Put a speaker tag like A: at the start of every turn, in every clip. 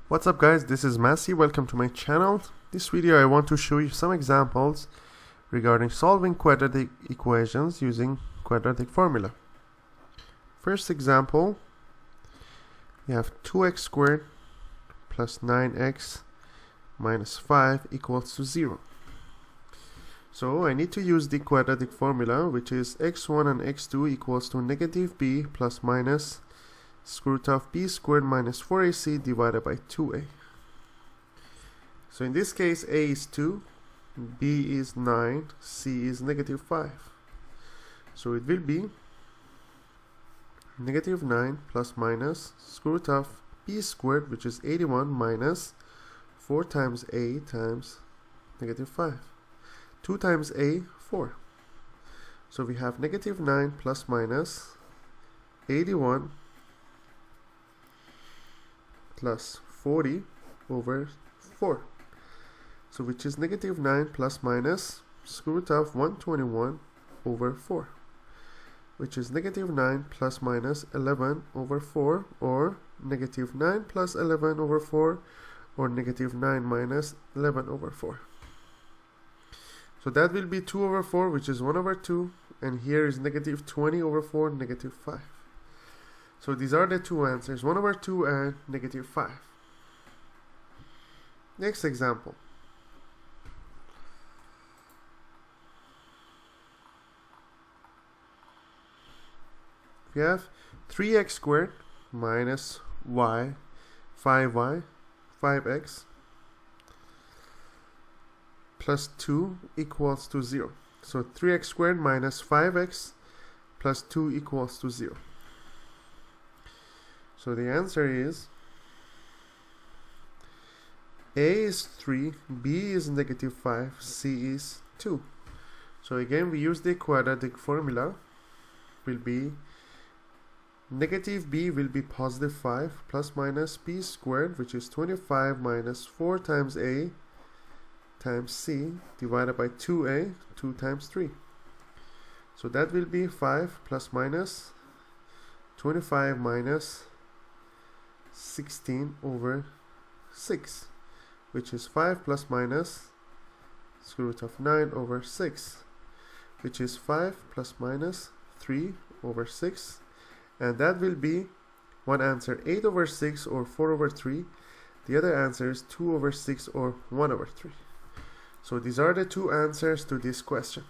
A: What's up guys, this is Masi. Welcome to my channel. This video I want to show you some examples regarding solving quadratic equations using quadratic formula. First example, we have 2x squared plus 9x minus 5 equals to 0. So I need to use the quadratic formula, which is x1 and x2 equals to negative b plus minus square root of b squared minus 4ac divided by 2a. So in this case, a is 2, b is 9, c is negative 5. So it will be negative 9 plus minus square root of b squared, which is 81, minus 4 times a times negative 5. 2 times a, 4. So we have negative 9 plus minus 81 plus 40 over 4. So which is negative 9 plus minus square root of 121 over 4, which is negative 9 plus minus 11 over 4, or negative 9 plus 11 over 4, or negative 9 minus 11 over 4. So that will be 2 over 4, which is 1 over 2, and here is negative 20 over 4, negative 5. So these are the two answers, 1 over 2 and negative 5. Next example. We have 3x squared minus y, 5y, 5x plus 2 equals to 0. So 3x squared minus 5x plus 2 equals to 0. So the answer is a is 3, b is negative 5, c is 2. So again we use the quadratic formula. Will be negative b will be positive 5 plus minus b squared, which is 25 minus 4 times a times c divided by 2a, 2 times 3. So that will be 5 plus minus 25 minus 16 over 6, which is 5 plus minus square root of 9 over 6, which is 5 plus minus 3 over 6, and that will be one answer 8 over 6 or 4 over 3. The other answer is 2 over 6 or 1 over 3. So these are the two answers to this question.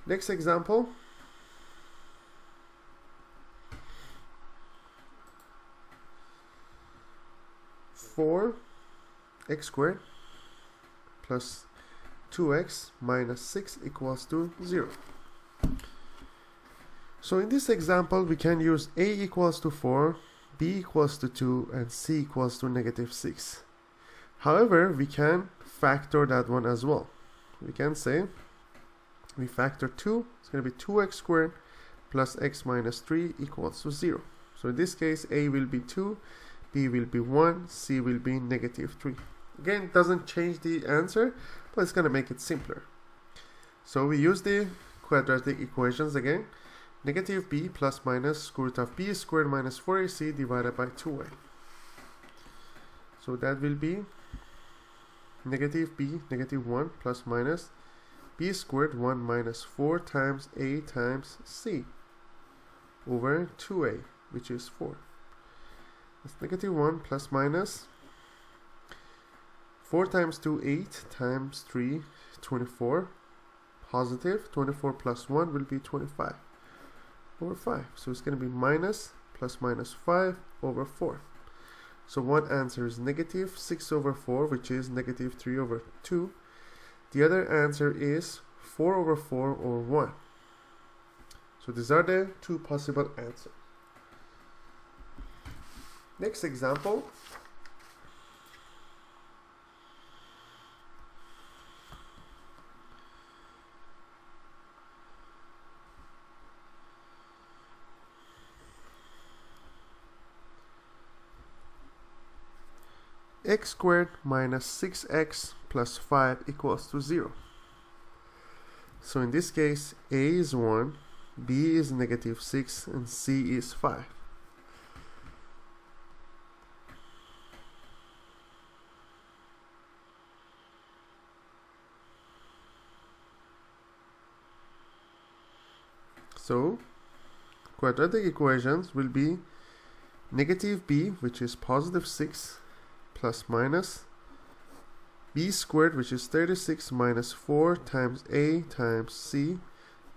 A: Next example. X squared plus 2x minus 6 equals to 0. So in this example we can use a equals to 4, b equals to 2, and c equals to negative 6. However, we can factor that one as well. We can say we factor 2, it's going to be 2x squared plus x minus 3 equals to 0. So in this case, a will be 2, b will be 1, c will be negative 3. Again, it doesn't change the answer, but it's going to make it simpler. So we use the quadratic equations again. Negative b plus minus square root of b squared minus 4ac divided by 2a. So that will be negative b, negative 1 plus minus b squared 1 minus 4 times a times c over 2a, which is 4. That's negative 1 plus minus 4 times 2, 8 times 3, 24. Positive 24 plus 1 will be 25 over 5. So it's going to be minus plus minus 5 over 4. So one answer is negative 6 over 4, which is negative 3 over 2. The other answer is 4 over 4 or 1. So these are the two possible answers. Next example. X squared minus 6x plus 5 equals to 0. So in this case, a is 1, b is negative 6, and c is 5. So quadratic equations will be negative b, which is positive 6, plus minus b squared, which is 36, minus 4 times a times c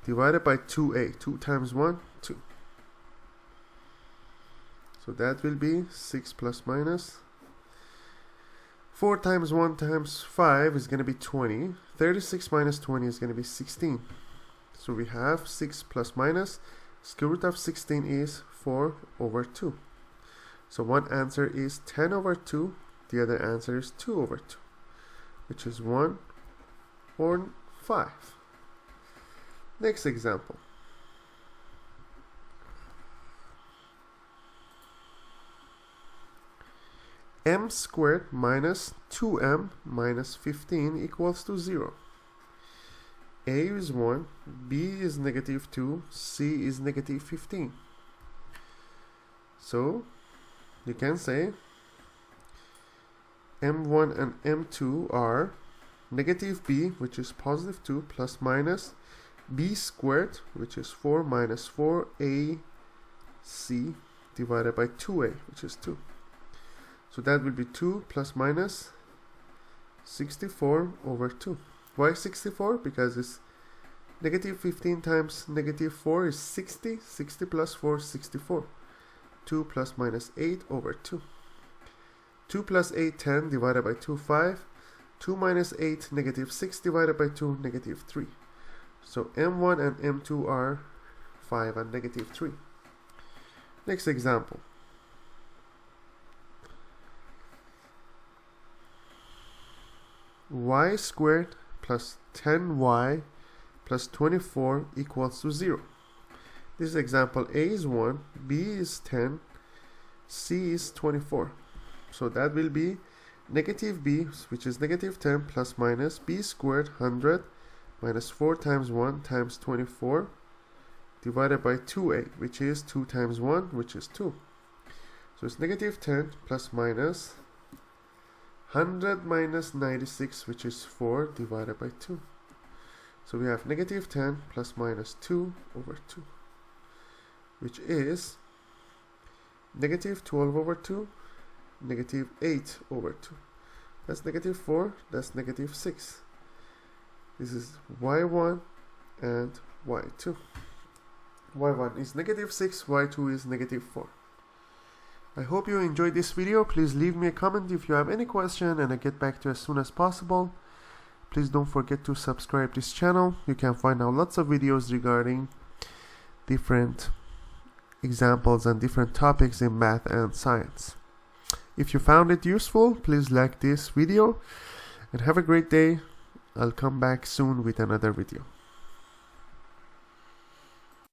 A: divided by 2a. 2 times 1, 2. So that will be 6 plus minus 4 times 1 times 5 is going to be 20. 36 minus 20 is going to be 16. So we have 6 plus minus square root of 16 is 4 over 2. So one answer is 10 over 2. The other answer is 2 over 2, which is 1 or 5. Next example. M squared minus 2m minus 15 equals to 0. A is 1, B is negative 2, C is negative 15. So you can say m1 and m2 are negative b, which is positive 2, plus minus b squared, which is 4 minus 4ac divided by 2a, which is 2. So that will be 2 plus minus 64 over 2. Why 64? Because it's negative 15 times negative 4 is 60. 60 plus 4 is 64. 2 plus minus 8 over 2. 2 plus 8, 10 divided by 2, 5. 2 minus 8, negative 6 divided by 2, negative 3. So m1 and m2 are 5 and negative 3. Next example. Y squared plus 10y plus 24 equals to 0. This is example. A is 1, B is 10, C is 24. So that will be negative b, which is negative 10, plus minus b squared 100 minus 4 times 1 times 24 divided by 2a, which is 2 times 1, which is 2. So it's negative 10 plus minus 100 minus 96, which is 4 divided by 2. So we have negative 10 plus minus 2 over 2, which is negative 12 over 2, negative 8 over 2. That's negative 4, that's negative 6. This is y1 and y2. y1 is negative 6, y2 is negative 4. I hope you enjoyed this video. Please leave me a comment if you have any question and I'll get back to you as soon as possible. Please don't forget to subscribe to this channel. You can find out lots of videos regarding different examples and different topics in math and science. If you found it useful, please like this video and have a great day. I'll come back soon with another video.